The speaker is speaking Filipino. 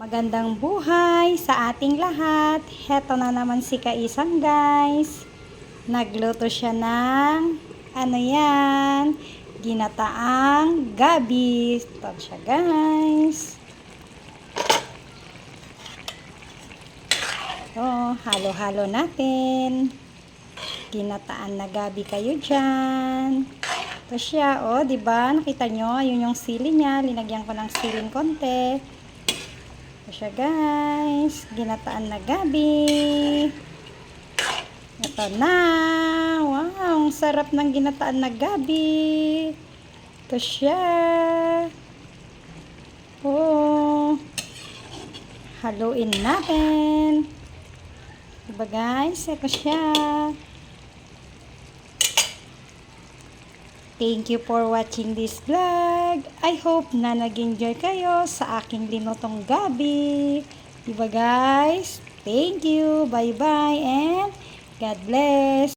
Magandang buhay sa ating lahat. Heto na naman si Kaisang guys. Nagluto siya ng ano yan? Ginataang gabi. Ito siya guys. Ito, halo-halo natin. Ginataan na gabi kayo dyan. Ito siya, oh, diba? Nakita nyo, yun yung sili niya. Linagyan ko ng siling konti. Siya guys, ginataan na gabi. Ito na. Wow, ang sarap ng ginataan na gabi. Ito siya. Oh. Haluin natin. Diba guys, ito siya. Thank you for watching this vlog. I hope na nag-enjoy kayo sa aking linutong gabi. Diba guys? Thank you. Bye-bye and God bless.